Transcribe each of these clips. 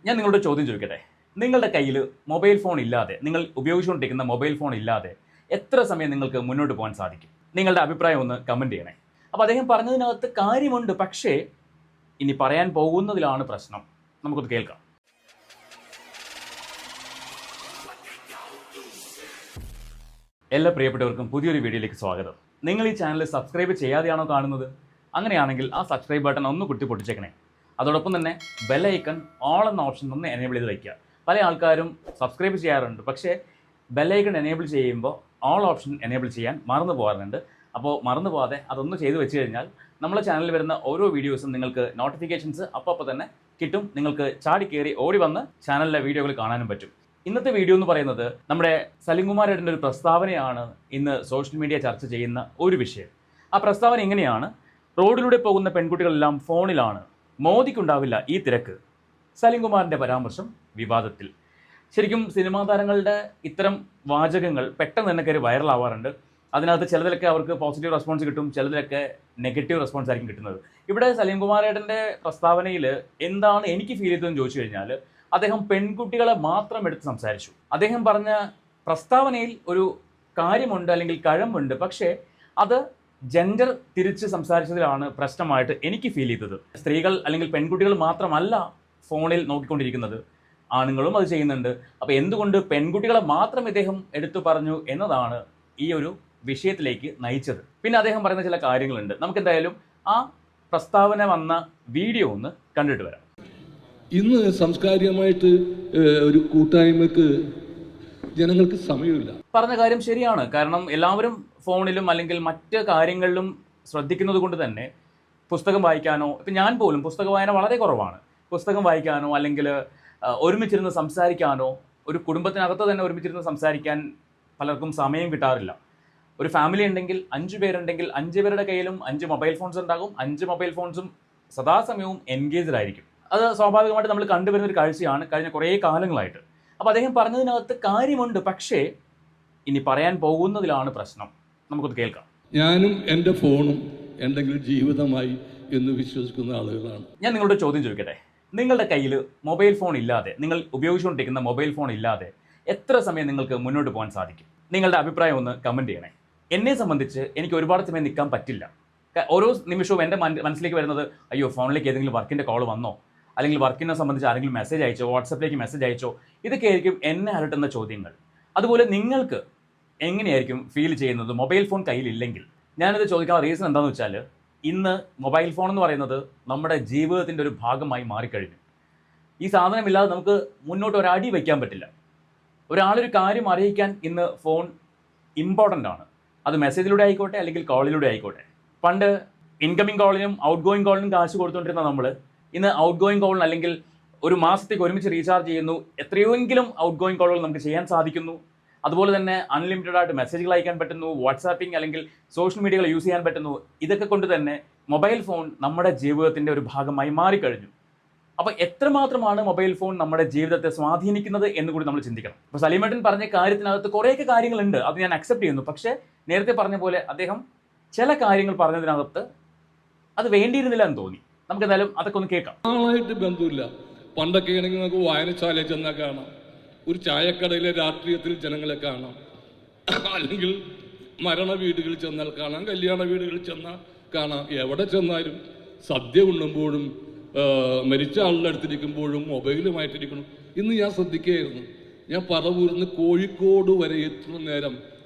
ഞാൻ നിങ്ങളോട് ചോദ്യം ചോദിക്കട്ടെ. നിങ്ങളുടെ കയ്യിൽ മൊബൈൽ ഫോൺ ഇല്ലാതെ, നിങ്ങൾ ഉപയോഗിച്ചുകൊണ്ടിരിക്കുന്ന മൊബൈൽ ഫോൺ ഇല്ലാതെ എത്ര സമയം നിങ്ങൾക്ക് മുന്നോട്ട് പോകാൻ സാധിക്കും? നിങ്ങളുടെ അഭിപ്രായം ഒന്ന് കമൻറ്റ് ചെയ്യണേ. അപ്പോൾ അദ്ദേഹം പറഞ്ഞതിനകത്ത് കാര്യമുണ്ട്, പക്ഷേ ഇനി പറയാൻ പോകുന്നതിലാണ് പ്രശ്നം. നമുക്കത് കേൾക്കാം. എല്ലാ പ്രിയപ്പെട്ടവർക്കും പുതിയൊരു വീഡിയോയിലേക്ക് സ്വാഗതം. നിങ്ങൾ ഈ ചാനൽ സബ്സ്ക്രൈബ് ചെയ്യാതെയാണോ കാണുന്നത്? അങ്ങനെയാണെങ്കിൽ ആ സബ്സ്ക്രൈബ് ബട്ടൺ ഒന്ന് കുത്തി പൊട്ടിച്ചേക്കണേ. അതോടൊപ്പം തന്നെ ബെൽ ഐക്കൺ ഓൾ എന്ന ഓപ്ഷൻ ഒന്ന് എനേബിൾ ചെയ്ത് വയ്ക്കുക. പല ആൾക്കാരും സബ്സ്ക്രൈബ് ചെയ്യാറുണ്ട്, പക്ഷേ ബെൽ ഐക്കൺ എനേബിൾ ചെയ്യുമ്പോൾ ഓൾ ഓപ്ഷൻ എനേബിൾ ചെയ്യാൻ മറന്നു പോകാറുണ്ട്. അപ്പോൾ മറന്നു പോകാതെ അതൊന്ന് ചെയ്ത് വെച്ച് കഴിഞ്ഞാൽ നമ്മളെ ചാനലിൽ വരുന്ന ഓരോ വീഡിയോസും നിങ്ങൾക്ക് നോട്ടിഫിക്കേഷൻസ് അപ്പോൾ തന്നെ കിട്ടും. നിങ്ങൾക്ക് ചാടി കയറി ഓടി വന്ന് ചാനലിലെ വീഡിയോകൾ കാണാനും പറ്റും. ഇന്നത്തെ വീഡിയോ എന്ന് പറയുന്നത് നമ്മുടെ സലിംകുമാരേട്ടൻ്റെ ഒരു പ്രസ്താവനയാണ് ഇന്ന് സോഷ്യൽ മീഡിയ ചർച്ച ചെയ്യുന്ന ഒരു വിഷയം. ആ പ്രസ്താവന ഇങ്ങനെയാണ്: റോഡിലൂടെ പോകുന്ന പെൺകുട്ടികളെല്ലാം ഫോണിലാണ്, മോദിക്കുണ്ടാവില്ല ഈ തിരക്ക്. സലിംകുമാറിൻ്റെ പരാമർശം വിവാദത്തിൽ. ശരിക്കും സിനിമാ താരങ്ങളുടെ ഇത്തരം വാചകങ്ങൾ പെട്ടെന്ന് തന്നെ കയറി വൈറലാവാറുണ്ട്. അതിനകത്ത് ചിലതിലൊക്കെ അവർക്ക് പോസിറ്റീവ് റെസ്പോൺസ് കിട്ടും, ചിലതിലൊക്കെ നെഗറ്റീവ് റെസ്പോൺസ് ആയിരിക്കും കിട്ടുന്നത്. ഇവിടെ സലിംകുമാരേട്ടൻ്റെ പ്രസ്താവനയിൽ എന്താണ് എനിക്ക് ഫീൽ ചെയ്തതെന്ന് ചോദിച്ചു കഴിഞ്ഞാൽ, അദ്ദേഹം പെൺകുട്ടികളെ മാത്രം എടുത്ത് സംസാരിച്ചു. അദ്ദേഹം പറഞ്ഞ പ്രസ്താവനയിൽ ഒരു കാര്യമുണ്ട്, അല്ലെങ്കിൽ കഴമ്പുണ്ട്, പക്ഷേ അത് ജെൻഡർ തിരിച്ച് സംസാരിച്ചതിലാണ് പ്രശ്നമായിട്ട് എനിക്ക് ഫീൽ ചെയ്തത്. സ്ത്രീകൾ അല്ലെങ്കിൽ പെൺകുട്ടികൾ മാത്രമല്ല ഫോണിൽ നോക്കിക്കൊണ്ടിരിക്കുന്നത്, ആണുങ്ങളും അത് ചെയ്യുന്നുണ്ട്. അപ്പോൾ എന്തുകൊണ്ട് പെൺകുട്ടികളെ മാത്രം ഇദ്ദേഹം എടുത്തു പറഞ്ഞു എന്നതാണ് ഈ ഒരു വിഷയത്തിലേക്ക് നയിച്ചത്. പിന്നെ അദ്ദേഹം പറയുന്ന ചില കാര്യങ്ങളുണ്ട്. നമുക്കെന്തായാലും ആ പ്രസ്താവന വന്ന വീഡിയോ ഒന്ന് കണ്ടിട്ട് വരാം. ഇന്ന് സാംസ്കാരികമായിട്ട് ഒരു കൂട്ടായ്മക്ക് ജനങ്ങൾക്ക് സമയമില്ല. പറഞ്ഞ കാര്യം ശരിയാണ്. കാരണം എല്ലാവരും ഫോണിലും അല്ലെങ്കിൽ മറ്റ് കാര്യങ്ങളിലും ശ്രദ്ധിക്കുന്നത് കൊണ്ട് തന്നെ പുസ്തകം വായിക്കാനോ, ഇപ്പം ഞാൻ പോലും പുസ്തക വായന വളരെ കുറവാണ്. പുസ്തകം വായിക്കാനോ അല്ലെങ്കിൽ ഒരുമിച്ചിരുന്ന് സംസാരിക്കാനോ, ഒരു കുടുംബത്തിനകത്ത് തന്നെ ഒരുമിച്ചിരുന്ന് സംസാരിക്കാൻ പലർക്കും സമയം കിട്ടാറില്ല. ഒരു ഫാമിലി ഉണ്ടെങ്കിൽ 5 പേരുണ്ടെങ്കിൽ 5 പേരുടെ കയ്യിലും 5 മൊബൈൽ ഫോൺസ് ഉണ്ടാകും. 5 മൊബൈൽ ഫോൺസും സദാസമയവും എൻഗേജ്ഡ് ആയിരിക്കും. അത് സ്വാഭാവികമായിട്ട് നമ്മൾ കണ്ടുവരുന്ന ഒരു കാഴ്ചയാണ് കഴിഞ്ഞ കുറേ കാലങ്ങളായിട്ട്. അപ്പോൾ അദ്ദേഹം പറഞ്ഞതിനകത്ത് കാര്യമുണ്ട്, പക്ഷേ ഇനി പറയാൻ പോകുന്നതിലാണ് പ്രശ്നം. നമുക്കത് കേൾക്കാം. ഞാനും എൻ്റെ ഫോണും എന്തെങ്കിലും ജീവിതമായി എന്ന് വിശ്വസിക്കുന്ന ആളുകളാണ്. ഞാൻ നിങ്ങളോട് ചോദ്യം ചോദിക്കട്ടെ. നിങ്ങളുടെ കയ്യിൽ മൊബൈൽ ഫോൺ ഇല്ലാതെ, നിങ്ങൾ ഉപയോഗിച്ചുകൊണ്ടിരിക്കുന്ന മൊബൈൽ ഫോൺ ഇല്ലാതെ എത്ര സമയം നിങ്ങൾക്ക് മുന്നോട്ട് പോകാൻ സാധിക്കും? നിങ്ങളുടെ അഭിപ്രായം ഒന്ന് കമൻറ്റ് ചെയ്യണേ. എന്നെ സംബന്ധിച്ച് എനിക്ക് ഒരുപാട് സമയം നിൽക്കാൻ പറ്റില്ല. ഓരോ നിമിഷവും എൻ്റെ മനസ്സിലേക്ക് വരുന്നത്, അയ്യോ ഫോണിലേക്ക് ഏതെങ്കിലും വർക്കിൻ്റെ കോൾ വന്നോ, അല്ലെങ്കിൽ വർക്കിനെ സംബന്ധിച്ച് ആരെങ്കിലും മെസ്സേജ് അയച്ചോ, വാട്സപ്പിലേക്ക് മെസ്സേജ് അയച്ചോ, ഇതൊക്കെ ആയിരിക്കും എന്നെ അലട്ടുന്ന ചോദ്യങ്ങൾ. അതുപോലെ നിങ്ങൾക്ക് എങ്ങനെയായിരിക്കും ഫീൽ ചെയ്യുന്നത് മൊബൈൽ ഫോൺ കയ്യിലില്ലെങ്കിൽ? ഞാനിത് ചോദിക്കാനുള്ള റീസൺ എന്താണെന്ന് വെച്ചാൽ, ഇന്ന് മൊബൈൽ ഫോൺ എന്ന് പറയുന്നത് നമ്മുടെ ജീവിതത്തിൻ്റെ ഒരു ഭാഗമായി മാറിക്കഴിഞ്ഞു. ഈ സാധനമില്ലാതെ നമുക്ക് മുന്നോട്ട് ഒരടി വയ്ക്കാൻ പറ്റില്ല. ഒരാളൊരു കാര്യം അറിയിക്കാൻ ഇന്ന് ഫോൺ ഇമ്പോർട്ടൻ്റ് ആണ്. അത് മെസ്സേജിലൂടെ ആയിക്കോട്ടെ അല്ലെങ്കിൽ കോളിലൂടെ ആയിക്കോട്ടെ. പണ്ട് ഇൻകമിംഗ് കോളിനും ഔട്ട് ഗോയിങ് കോളിനും കാശ് കൊടുത്തുകൊണ്ടിരുന്ന നമ്മൾ ഇന്ന് ഔട്ട് ഗോയിങ് കോളിന് അല്ലെങ്കിൽ ഒരു മാസത്തേക്ക് ഒരുമിച്ച് റീചാർജ് ചെയ്യുന്നു. എത്രയെങ്കിലും ഔട്ട് ഗോയിങ് കോളുകൾ നമുക്ക് ചെയ്യാൻ സാധിക്കുന്നു. അതുപോലെ തന്നെ അൺലിമിറ്റഡ് ആയിട്ട് മെസ്സേജുകൾ അയക്കാൻ പറ്റുന്നു, വാട്സാപ്പിംഗ് അല്ലെങ്കിൽ സോഷ്യൽ മീഡിയകൾ യൂസ് ചെയ്യാൻ പറ്റുന്നു. ഇതൊക്കെ കൊണ്ട് തന്നെ മൊബൈൽ ഫോൺ നമ്മുടെ ജീവിതത്തിൻ്റെ ഒരു ഭാഗമായി മാറിക്കഴിഞ്ഞു. അപ്പോൾ എത്രമാത്രമാണ് മൊബൈൽ ഫോൺ നമ്മുടെ ജീവിതത്തെ സ്വാധീനിക്കുന്നത് എന്ന് കൂടി നമ്മൾ ചിന്തിക്കണം. ഇപ്പോൾ സലീമേട്ടൻ പറഞ്ഞ കാര്യത്തിനകത്ത് കുറേയൊക്കെ കാര്യങ്ങളുണ്ട്, അത് ഞാൻ അക്സെപ്റ്റ് ചെയ്യുന്നു. പക്ഷേ നേരത്തെ പറഞ്ഞ പോലെ അദ്ദേഹം ചില കാര്യങ്ങൾ പറഞ്ഞതിനകത്ത് അത് വേണ്ടിയിരുന്നില്ല എന്ന് തോന്നി. നമുക്ക് എന്തായാലും അതൊക്കെ ഒന്ന് കേൾക്കാം. ആളായിട്ട് ബന്ധമില്ല. പണ്ടൊക്കെ ആണെങ്കിൽ നമുക്ക് വായനശാലയിൽ ചെന്നാൽ കാണാം, ഒരു ചായക്കടയിലെ രാഷ്ട്രീയത്തിൽ ജനങ്ങളെ കാണാം, അല്ലെങ്കിൽ മരണ വീടുകളിൽ ചെന്നാൽ കാണാം, കല്യാണ വീടുകളിൽ ചെന്നാൽ കാണാം. എവിടെ ചെന്നാലും സദ്യ ഉണ്ണുമ്പോഴും മരിച്ച ആളുടെ അടുത്തിരിക്കുമ്പോഴും മൊബൈലുമായിട്ടിരിക്കണം. ഇന്ന് ഞാൻ ശ്രദ്ധിക്കുകയായിരുന്നു, ഞാൻ പറവൂരിൽ നിന്ന് കോഴിക്കോട് വരെ എത്തുന്ന നേരം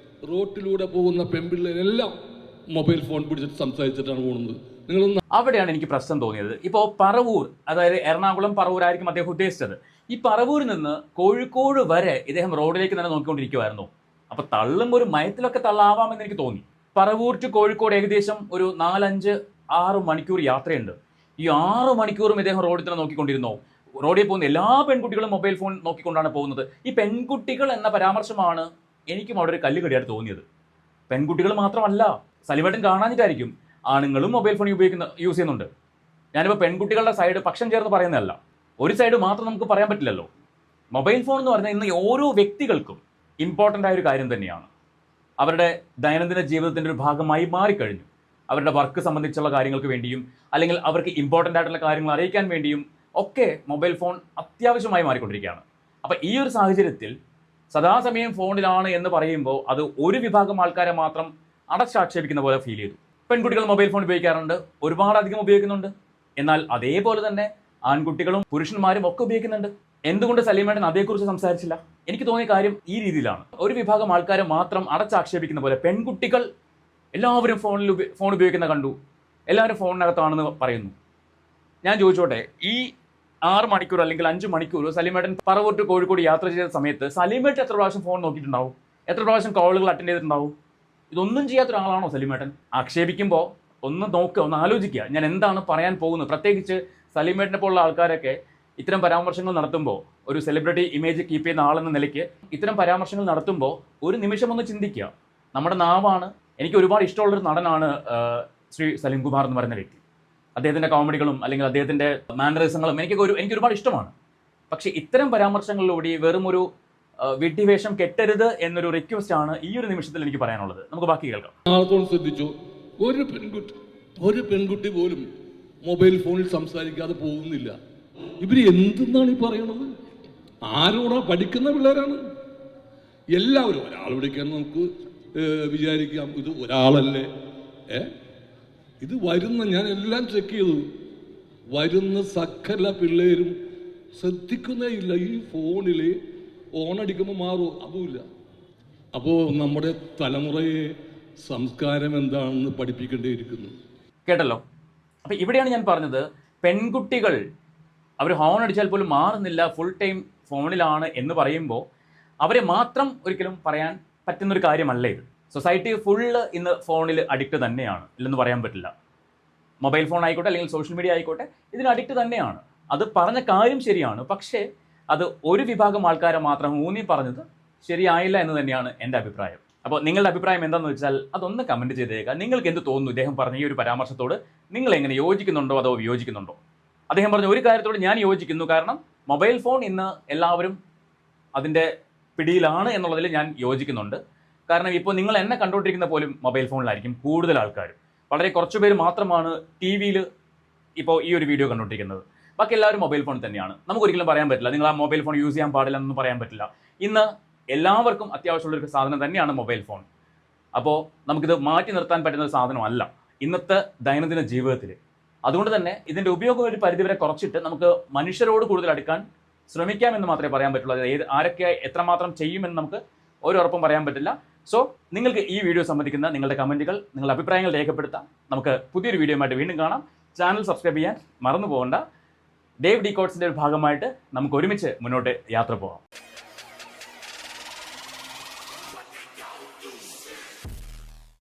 റോട്ടിലൂടെ പോകുന്ന പെൺപിള്ളേരെല്ലാം മൊബൈൽ ഫോൺ പിടിച്ചിട്ട് സംസാരിച്ചിട്ടാണ് പോകുന്നത്. നിങ്ങളൊന്ന് അവിടെയാണ് എനിക്ക് പ്രശ്നം തോന്നിയത്. ഇപ്പോൾ പറവൂർ, അതായത് എറണാകുളം പറവൂരായിരിക്കും അദ്ദേഹം ഉദ്ദേശിച്ചത്. ഈ പറവൂരിൽ നിന്ന് കോഴിക്കോട് വരെ ഇദ്ദേഹം റോഡിലേക്ക് തന്നെ നോക്കിക്കൊണ്ടിരിക്കുമായിരുന്നു. അപ്പോൾ തള്ളും ഒരു മയത്തിലൊക്കെ തള്ളാവാമെന്ന് എനിക്ക് തോന്നി. പറവൂർ ടു കോഴിക്കോട് ഏകദേശം ഒരു 4-5-6 മണിക്കൂർ യാത്രയുണ്ട്. ഈ 6 മണിക്കൂറും ഇദ്ദേഹം റോഡിൽ തന്നെ നോക്കിക്കൊണ്ടിരുന്നോ? റോഡിൽ പോകുന്ന എല്ലാ പെൺകുട്ടികളും മൊബൈൽ ഫോൺ നോക്കിക്കൊണ്ടാണ് പോകുന്നത്. ഈ പെൺകുട്ടികൾ എന്ന പരാമർശമാണ് എനിക്കും അവിടെ ഒരു കല്ലുകടിയായിട്ട് തോന്നിയത്. പെൺകുട്ടികൾ മാത്രമല്ല, സലിമേട്ടൻ കാണാഞ്ഞിട്ടായിരിക്കും, ആണുങ്ങളും മൊബൈൽ ഫോൺ യൂസ് ചെയ്യുന്നുണ്ട്. ഞാനിപ്പോൾ പെൺകുട്ടികളുടെ സൈഡ് പക്ഷം ചേർന്ന് പറയുന്നതല്ല, ഒരു സൈഡ് മാത്രം നമുക്ക് പറയാൻ പറ്റില്ലല്ലോ. മൊബൈൽ ഫോൺ എന്ന് പറഞ്ഞാൽ ഇന്ന് ഓരോ വ്യക്തികൾക്കും ഇമ്പോർട്ടൻ്റ് ആയൊരു കാര്യം തന്നെയാണ്. അവരുടെ ദൈനംദിന ജീവിതത്തിൻ്റെ ഒരു ഭാഗമായി മാറിക്കഴിഞ്ഞു. അവരുടെ വർക്ക് സംബന്ധിച്ചുള്ള കാര്യങ്ങൾക്ക് വേണ്ടിയും അല്ലെങ്കിൽ അവർക്ക് ഇമ്പോർട്ടൻ്റ് ആയിട്ടുള്ള കാര്യങ്ങൾ അറിയിക്കാൻ വേണ്ടിയും ഒക്കെ മൊബൈൽ ഫോൺ അത്യാവശ്യമായി മാറിക്കൊണ്ടിരിക്കുകയാണ്. അപ്പോൾ ഈ ഒരു സാഹചര്യത്തിൽ സദാസമയം ഫോണിലാണ് എന്ന് പറയുമ്പോൾ അത് ഒരു വിഭാഗം ആൾക്കാരെ മാത്രം അടച്ചാക്ഷേപിക്കുന്ന പോലെ ഫീൽ ചെയ്തു. പെൺകുട്ടികൾ മൊബൈൽ ഫോൺ ഉപയോഗിക്കാറുണ്ട്, ഒരുപാടധികം ഉപയോഗിക്കുന്നുണ്ട്. എന്നാൽ അതേപോലെ തന്നെ ആൺകുട്ടികളും പുരുഷന്മാരും ഒക്കെ ഉപയോഗിക്കുന്നുണ്ട്. എന്തുകൊണ്ട് സലീമേട്ടൻ അതേക്കുറിച്ച് സംസാരിച്ചില്ല? എനിക്ക് തോന്നിയ കാര്യം ഈ രീതിയിലാണ്. ഒരു വിഭാഗം ആൾക്കാരെ മാത്രം അടച്ചാക്ഷേപിക്കുന്ന പോലെ പെൺകുട്ടികൾ എല്ലാവരും ഫോൺ ഉപയോഗിക്കുന്ന കണ്ടു, എല്ലാവരും ഫോണിനകത്താണെന്ന് പറയുന്നു. ഞാൻ ചോദിച്ചോട്ടെ, ഈ 6 മണിക്കൂർ അല്ലെങ്കിൽ 5 മണിക്കൂർ സലീമേട്ടൻ പറവൂർ ടു കോഴിക്കോട് യാത്ര ചെയ്ത സമയത്ത് സലീമേട്ടൻ എത്ര പ്രാവശ്യം ഫോൺ നോക്കിയിട്ടുണ്ടാവും? എത്ര പ്രാവശ്യം കോളുകൾ അറ്റൻഡ് ചെയ്തിട്ടുണ്ടാവും? ഇതൊന്നും ചെയ്യാത്ത ഒരാളാണോ സലീമേട്ടൻ? ആക്ഷേപിക്കുമ്പോൾ ഒന്ന് നോക്കുക, ഒന്ന് ആലോചിക്കുക, ഞാൻ എന്താണ് പറയാൻ പോകുന്നത്. പ്രത്യേകിച്ച് സലീമേട്ടനെ പോലുള്ള ആൾക്കാരൊക്കെ ഇത്തരം പരാമർശങ്ങൾ നടത്തുമ്പോൾ, ഒരു സെലിബ്രിറ്റി ഇമേജ് കീപ്പ് ചെയ്യുന്ന ആളെന്ന നിലയ്ക്ക് ഇത്തരം പരാമർശങ്ങൾ നടത്തുമ്പോൾ ഒരു നിമിഷം ഒന്ന് ചിന്തിക്കുക. നമ്മുടെ നാവാണ്. എനിക്ക് ഒരുപാട് ഇഷ്ടമുള്ളൊരു നടനാണ് ശ്രീ സലീം കുമാർ എന്ന് പറയുന്ന വ്യക്തി. അദ്ദേഹത്തിൻ്റെ കോമഡികളും അല്ലെങ്കിൽ അദ്ദേഹത്തിൻ്റെ മാനറിസങ്ങളും എനിക്ക് ഒരുപാട് ഇഷ്ടമാണ്. പക്ഷേ ഇത്തരം പരാമർശങ്ങളിലൂടെ വെറും ഒരു വിഡ്ഢിവേഷം കെട്ടരുത് എന്നൊരു റിക്വസ്റ്റ് ആണ് ഈ ഒരു നിമിഷത്തിൽ എനിക്ക് പറയാനുള്ളത്. നമുക്ക് ബാക്കി കേൾക്കാം. ആളത്തോളം ശ്രദ്ധിച്ചു, ഒരു പെൺകുട്ടി പോലും മൊബൈൽ ഫോണിൽ സംസാരിക്കാതെ പോകുന്നില്ല. ഇവര് എന്തെന്നാണ് ഈ പറയണത്? ആരോടാ? പഠിക്കുന്ന പിള്ളേരാണ് എല്ലാവരും. ഒരാൾ വിളിക്കാൻ നമുക്ക് വിചാരിക്കാം, ഇത് ഒരാളല്ലേ. ഇത് വരുന്ന, ഞാൻ എല്ലാം ചെക്ക് ചെയ്തു, വരുന്ന സകല പിള്ളേരും ശ്രദ്ധിക്കുന്നേ ഇല്ല. ഈ ഫോണിൽ ഓണടിക്കുമ്പോൾ മാറുമോ? അതുമില്ല. അപ്പോൾ നമ്മുടെ തലമുറയെ സംസ്കാരം എന്താണെന്ന് പഠിപ്പിക്കേണ്ടിയിരിക്കുന്നു. കേട്ടല്ലോ. അപ്പം ഇവിടെയാണ് ഞാൻ പറഞ്ഞത്, പെൺകുട്ടികൾ അവർ ഹോൺ അടിച്ചാൽ പോലും മാറുന്നില്ല, ഫുൾ ടൈം ഫോണിലാണ് എന്ന് പറയുമ്പോൾ അവരെ മാത്രം ഒരിക്കലും പറയാൻ പറ്റുന്നൊരു കാര്യമല്ല ഇത്. സൊസൈറ്റി ഫുള്ള് ഇന്ന് ഫോണിൽ അഡിക്റ്റ് തന്നെയാണ്, ഇല്ലെന്ന് പറയാൻ പറ്റില്ല. മൊബൈൽ ഫോൺ ആയിക്കോട്ടെ അല്ലെങ്കിൽ സോഷ്യൽ മീഡിയ ആയിക്കോട്ടെ, ഇതിന് അഡിക്റ്റ് തന്നെയാണ്. അത് പറഞ്ഞ കാര്യം ശരിയാണ്. പക്ഷേ അത് ഒരു വിഭാഗം ആൾക്കാരെ മാത്രം ഊന്നി പറഞ്ഞത് ശരിയായില്ല എന്ന് തന്നെയാണ് എൻ്റെ അഭിപ്രായം. അപ്പോൾ നിങ്ങളുടെ അഭിപ്രായം എന്താണെന്ന് വെച്ചാൽ അതൊന്ന് കമൻറ്റ് ചെയ്തേക്കാം. നിങ്ങൾക്ക് എന്ത് തോന്നുന്നു ഇദ്ദേഹം പറഞ്ഞ ഈ ഒരു പരാമർശത്തോട്? നിങ്ങൾ എങ്ങനെ യോജിക്കുന്നുണ്ടോ അതോ വിയോജിക്കുന്നുണ്ടോ? അദ്ദേഹം പറഞ്ഞ ഒരു കാര്യത്തോട് ഞാൻ യോജിക്കുന്നു. കാരണം മൊബൈൽ ഫോൺ ഇന്ന് എല്ലാവരും അതിൻ്റെ പിടിയിലാണ് എന്നുള്ളതിൽ ഞാൻ യോജിക്കുന്നുണ്ട്. കാരണം ഇപ്പോൾ നിങ്ങൾ എന്നെ കണ്ടുകൊണ്ടിരിക്കുന്ന പോലും മൊബൈൽ ഫോണിലായിരിക്കും കൂടുതൽ ആൾക്കാരും. വളരെ കുറച്ച് പേര് മാത്രമാണ് ടി വിയിൽ ഇപ്പോൾ ഈ ഒരു വീഡിയോ കണ്ടുകൊണ്ടിരിക്കുന്നത്. ബാക്കി എല്ലാവരും മൊബൈൽ ഫോൺ തന്നെയാണ്. നമുക്കൊരിക്കലും പറയാൻ പറ്റില്ല നിങ്ങൾ ആ മൊബൈൽ ഫോൺ യൂസ് ചെയ്യാൻ പാടില്ല എന്നൊന്നും പറയാൻ പറ്റില്ല. ഇന്ന് എല്ലാവർക്കും അത്യാവശ്യമുള്ളൊരു സാധനം തന്നെയാണ് മൊബൈൽ ഫോൺ. അപ്പോൾ നമുക്കിത് മാറ്റി നിർത്താൻ പറ്റുന്ന ഒരു സാധനമല്ല ഇന്നത്തെ ദൈനംദിന ജീവിതത്തിൽ. അതുകൊണ്ട് തന്നെ ഇതിൻ്റെ ഉപയോഗം ഒരു പരിധിവരെ കുറച്ചിട്ട് നമുക്ക് മനുഷ്യരോട് കൂടുതൽ അടുക്കാൻ ശ്രമിക്കാമെന്ന് മാത്രമേ പറയാൻ പറ്റുള്ളൂ. അത് ആരൊക്കെ എത്രമാത്രം ചെയ്യുമെന്ന് നമുക്ക് ഒരു ഉറപ്പും പറയാൻ പറ്റില്ല. സോ നിങ്ങൾക്ക് ഈ വീഡിയോ സംബന്ധിക്കുന്ന നിങ്ങളുടെ കമൻറ്റുകൾ, നിങ്ങളുടെ അഭിപ്രായങ്ങൾ രേഖപ്പെടുത്താം. നമുക്ക് പുതിയൊരു വീഡിയോയുമായിട്ട് വീണ്ടും കാണാം. ചാനൽ സബ്സ്ക്രൈബ് ചെയ്യാൻ മറന്നു പോകണ്ട. ഡേവ് ഡീകോഡ്സിൻ്റെ ഒരു ഭാഗമായിട്ട് നമുക്ക് ഒരുമിച്ച് മുന്നോട്ട് യാത്ര പോകാം.